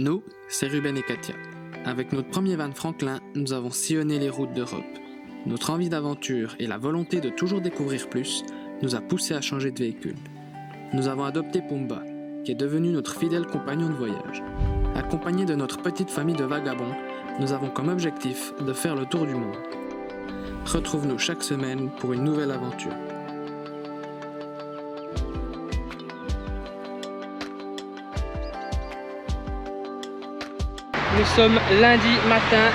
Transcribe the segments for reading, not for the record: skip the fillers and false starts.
Nous, c'est Ruben et Katia. Avec notre premier van Franklin, nous avons sillonné les routes d'Europe. Notre envie d'aventure et la volonté de toujours découvrir plus nous a poussés à changer de véhicule. Nous avons adopté Pumba, qui est devenu notre fidèle compagnon de voyage. Accompagné de notre petite famille de vagabonds, nous avons comme objectif de faire le tour du monde. Retrouve-nous chaque semaine pour une nouvelle aventure. Nous sommes lundi matin,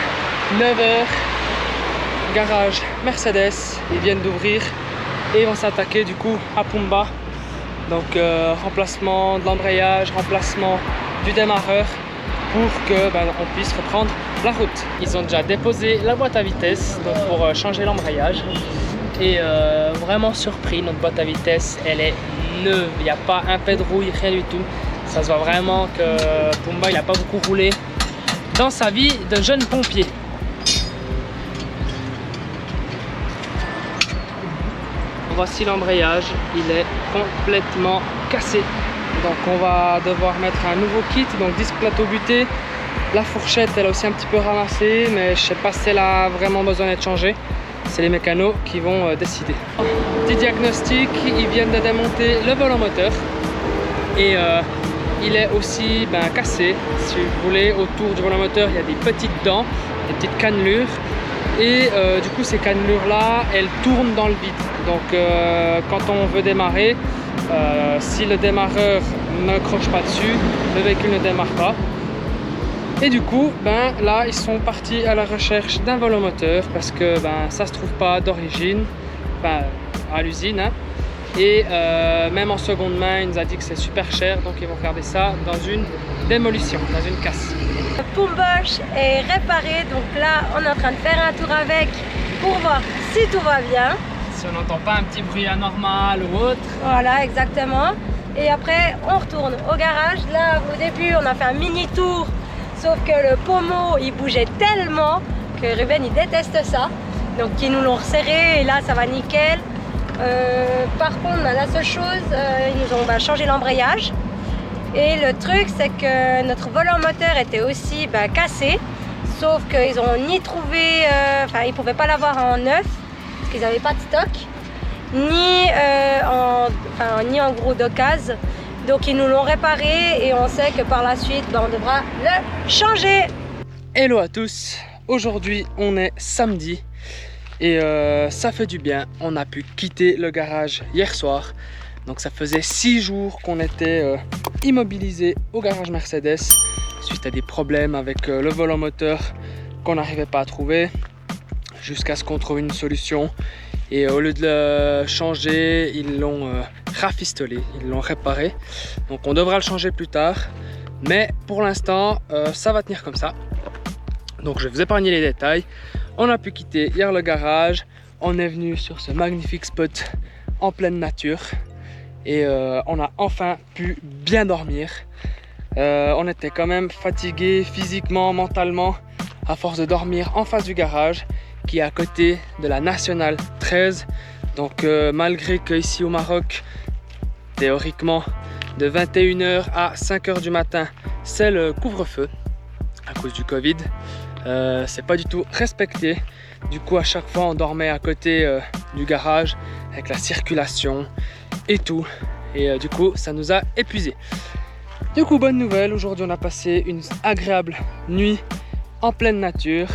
9h, garage Mercedes, ils viennent d'ouvrir et ils vont s'attaquer du coup à Pumba. Donc remplacement de l'embrayage, remplacement du démarreur pour que on puisse reprendre la route. Ils ont déjà déposé la boîte à vitesse donc pour changer l'embrayage et vraiment surpris, notre boîte à vitesse elle est neuve, il n'y a pas un pet de rouille, rien du tout. Ça se voit vraiment que Pumba il n'a pas beaucoup roulé dans sa vie de jeune pompier. Voici l'embrayage, il est complètement cassé. Donc on va devoir mettre un nouveau kit, donc disque plateau buté. La fourchette elle a aussi un petit peu ramassé, mais je sais pas si elle a vraiment besoin d'être changée. C'est les mécanos qui vont décider. Petit diagnostic, ils viennent de démonter le volant moteur. Et il est aussi cassé, si vous voulez. Autour du volant moteur, il y a des petites dents, des petites cannelures. Et du coup, ces cannelures-là, elles tournent dans le vide. Donc, quand on veut démarrer, si le démarreur ne croche pas dessus, le véhicule ne démarre pas. Et du coup, là, ils sont partis à la recherche d'un volant moteur parce que ça se trouve pas d'origine, à l'usine. Hein. Et même en seconde main, il nous a dit que c'est super cher, donc ils vont regarder ça dans une démolition, dans une casse. Le Pumboche est réparé, donc là on est en train de faire un tour avec pour voir si tout va bien. Si on n'entend pas un petit bruit anormal ou autre. Voilà, exactement. Et après on retourne au garage. Là au début on a fait un mini tour, sauf que le pommeau il bougeait tellement que Ruben il déteste ça. Donc ils nous l'ont resserré et là ça va nickel. Par contre, la seule chose, ils nous ont changé l'embrayage. Et le truc, c'est que notre volant moteur était aussi cassé. Sauf qu'ils n'ont ni trouvé, ils ne pouvaient pas l'avoir en neuf, parce qu'ils n'avaient pas de stock, ni en gros d'occasion. Donc ils nous l'ont réparé et on sait que par la suite, on devra le changer. Hello à tous, aujourd'hui on est samedi. Et ça fait du bien, on a pu quitter le garage hier soir. Donc ça faisait 6 jours qu'on était immobilisé au garage Mercedes suite à des problèmes avec le volant moteur qu'on n'arrivait pas à trouver, jusqu'à ce qu'on trouve une solution. Et au lieu de le changer, ils l'ont rafistolé, ils l'ont réparé. Donc on devra le changer plus tard, mais pour l'instant ça va tenir comme ça. Donc je vais vous épargner les détails. On a pu quitter hier le garage, on est venu sur ce magnifique spot en pleine nature et on a enfin pu bien dormir. On était quand même fatigué physiquement, mentalement, à force de dormir en face du garage qui est à côté de la Nationale 13. Donc malgré qu'ici au Maroc, théoriquement de 21h à 5h du matin, c'est le couvre-feu à cause du Covid. C'est pas du tout respecté. Du coup à chaque fois on dormait à côté du garage avec la circulation et tout, et du coup ça nous a épuisé. Du coup bonne nouvelle, aujourd'hui on a passé une agréable nuit en pleine nature.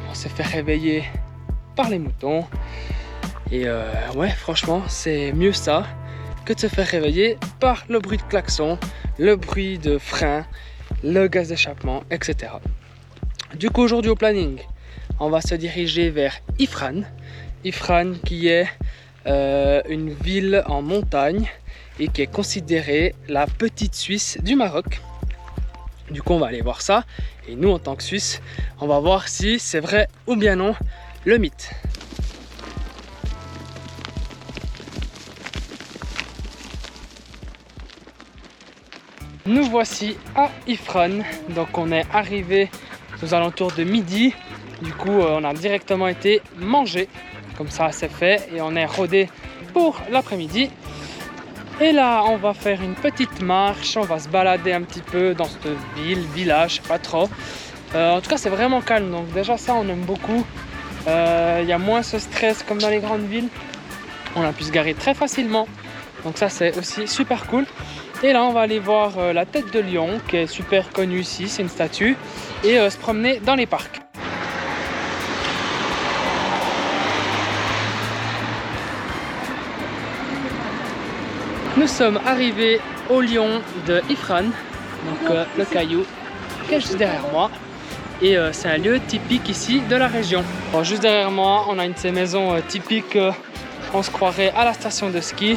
On s'est fait réveiller par les moutons et ouais franchement c'est mieux ça que de se faire réveiller par le bruit de klaxon, le bruit de frein, le gaz d'échappement, etc. Du coup aujourd'hui au planning, on va se diriger vers Ifrane. Ifrane qui est une ville en montagne et qui est considérée la petite Suisse du Maroc. Du coup on va aller voir ça et nous en tant que Suisse, on va voir si c'est vrai ou bien non le mythe. Nous voici à Ifrane, donc on est arrivé aux alentours de midi. Du coup on a directement été manger, comme ça c'est fait, et on est rodé pour l'après-midi. Et là, on va faire une petite marche, on va se balader un petit peu dans cette ville, village, je sais pas trop. En tout cas, c'est vraiment calme, donc déjà ça, on aime beaucoup. Il y a moins ce stress comme dans les grandes villes. On a pu se garer très facilement, donc ça, c'est aussi super cool. Et là, on va aller voir la tête de lion, qui est super connue ici, c'est une statue, et se promener dans les parcs. Nous sommes arrivés au lion de Ifrane, donc le caillou qui est juste derrière moi. Et c'est un lieu typique ici de la région. Bon, juste derrière moi, on a une de ces maisons typiques, on se croirait à la station de ski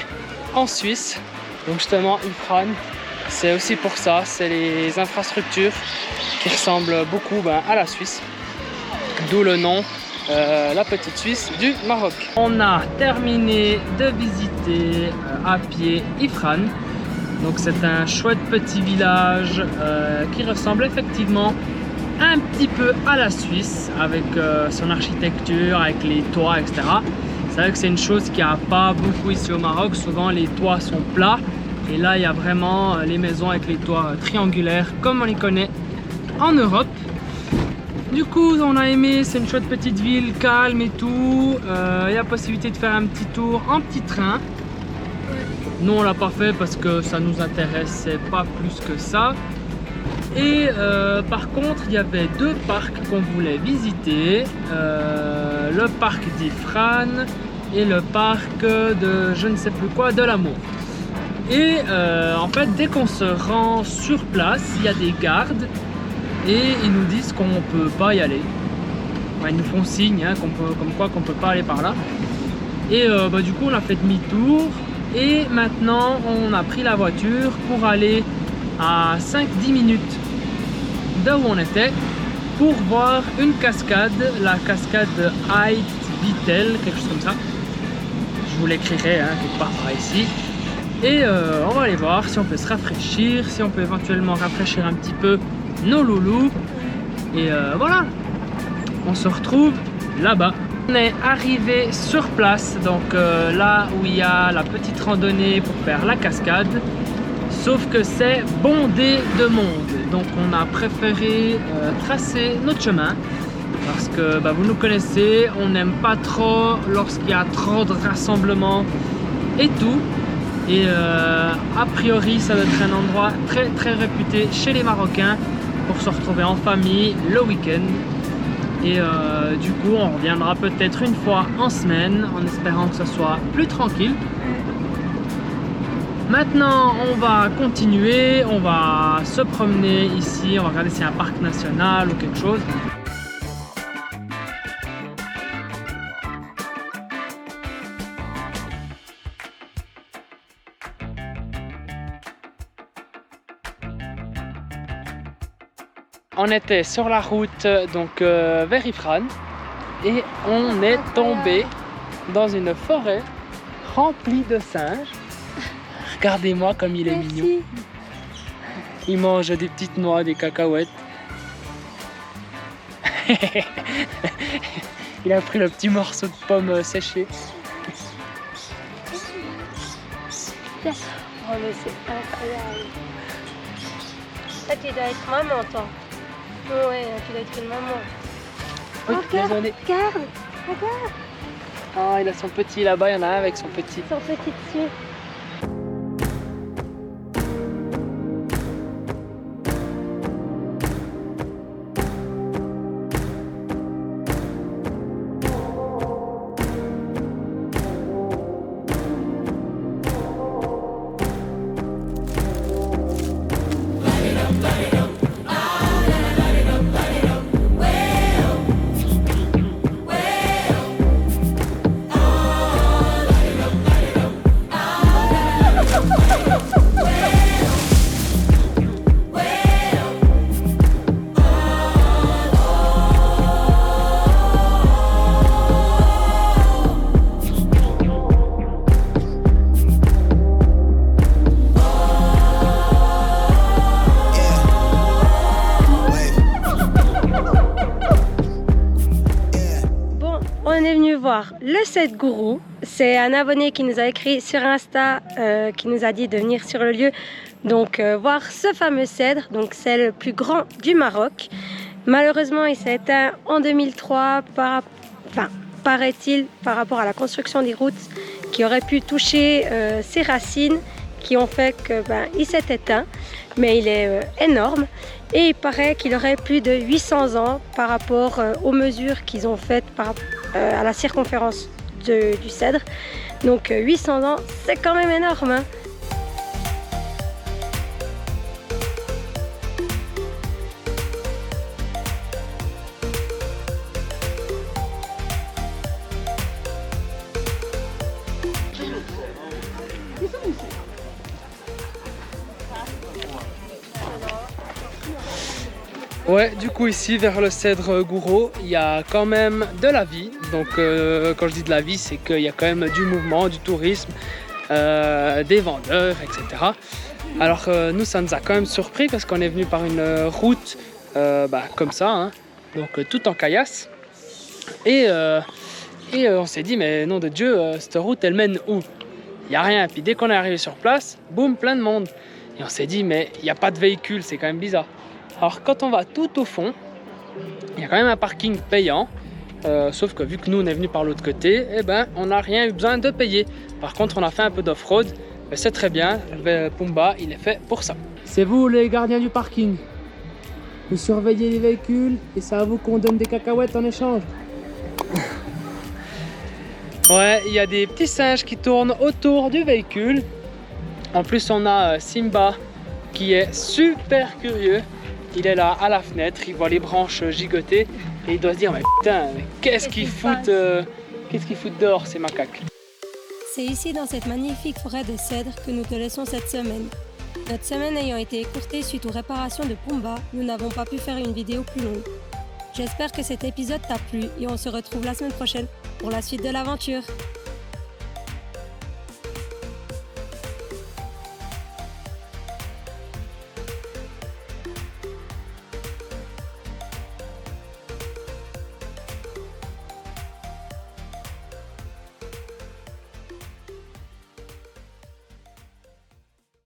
en Suisse. Donc justement, Ifrane, c'est aussi pour ça, c'est les infrastructures qui ressemblent beaucoup à la Suisse. D'où le nom, la petite Suisse du Maroc. On a terminé de visiter à pied Ifrane. Donc c'est un chouette petit village qui ressemble effectivement un petit peu à la Suisse avec son architecture, avec les toits, etc. C'est vrai que c'est une chose qu'il n'y a pas beaucoup ici au Maroc. Souvent les toits sont plats et là il y a vraiment les maisons avec les toits triangulaires comme on les connaît en Europe. Du coup on a aimé, c'est une chouette petite ville, calme et tout. Il y a possibilité de faire un petit tour en petit train. Nous on l'a pas fait parce que ça nous intéressait pas plus que ça. Et par contre il y avait deux parcs qu'on voulait visiter, le parc d'Ifrane et le parc de je ne sais plus quoi, de l'amour. Et en fait dès qu'on se rend sur place, il y a des gardes et ils nous disent qu'on peut pas y aller. Ils nous font signe comme quoi qu'on peut pas aller par là. Et du coup on a fait demi-tour et maintenant on a pris la voiture pour aller à 5-10 minutes de où on était pour voir une cascade, la cascade de Ait Vitel, quelque chose comme ça. Je vous l'écrirai quelque part par ici. Et on va aller voir si on peut se rafraîchir, si on peut éventuellement rafraîchir un petit peu nos loulous. Et voilà, on se retrouve là-bas. On est arrivé sur place, donc là où il y a la petite randonnée pour faire la cascade. Sauf que c'est bondé de monde, donc on a préféré tracer notre chemin parce que vous nous connaissez, on n'aime pas trop lorsqu'il y a trop de rassemblements et tout. Et a priori ça doit être un endroit très très réputé chez les Marocains pour se retrouver en famille le week-end. Et du coup on reviendra peut-être une fois en semaine en espérant que ce soit plus tranquille. Maintenant, on va continuer, on va se promener ici, on va regarder s'il y a un parc national ou quelque chose. On était sur la route donc vers Ifrane et on est tombé dans une forêt remplie de singes. Regardez-moi comme il est mignon. Il mange des petites noix, des cacahuètes. Il a pris le petit morceau de pomme séché. Oh mais c'est incroyable. Ça tu dois être maman toi. Ouais, tu dois être une maman. Oui, désolé. Regarde, regarde. Oh, il a son petit là-bas, il y en a un avec son petit. Son petit dessus. Le Sadhguru, C'est un abonné qui nous a écrit sur Insta, qui nous a dit de venir sur le lieu, donc voir ce fameux cèdre. Donc c'est le plus grand du Maroc. Malheureusement, il s'est éteint en 2003 paraît-il, par rapport à la construction des routes qui aurait pu toucher ses racines, qui ont fait que il s'est éteint. Mais il est énorme et il paraît qu'il aurait plus de 800 ans par rapport aux mesures qu'ils ont faites à la circonférence du cèdre. Donc 800 ans, c'est quand même énorme, hein. Ouais, du coup ici vers le cèdre Gouraud, il y a quand même de la vie. Donc quand je dis de la vie, c'est qu'il y a quand même du mouvement, du tourisme, des vendeurs, etc. Alors nous, ça nous a quand même surpris parce qu'on est venu par une route comme ça, hein, donc tout en caillasse. Et on s'est dit, mais nom de Dieu, cette route, elle mène où? Il n'y a rien. Puis dès qu'on est arrivé sur place, boum, plein de monde. Et on s'est dit, mais il n'y a pas de véhicule, c'est quand même bizarre. Alors quand on va tout au fond, il y a quand même un parking payant, sauf que vu que nous on est venu par l'autre côté, on n'a rien eu besoin de payer. Par contre on a fait un peu d'off-road, mais c'est très bien, le Pumba il est fait pour ça. C'est vous les gardiens du parking, vous surveillez les véhicules et c'est à vous qu'on donne des cacahuètes en échange. Ouais, il y a des petits singes qui tournent autour du véhicule. En plus on a Simba qui est super curieux. Il est là à la fenêtre, il voit les branches gigoter et il doit se dire mais putain, mais qu'est-ce qu'ils foutent dehors ces macaques. C'est ici dans cette magnifique forêt de cèdres que nous te laissons cette semaine. Notre semaine ayant été écourtée suite aux réparations de Pumba, nous n'avons pas pu faire une vidéo plus longue. J'espère que cet épisode t'a plu et on se retrouve la semaine prochaine pour la suite de l'aventure.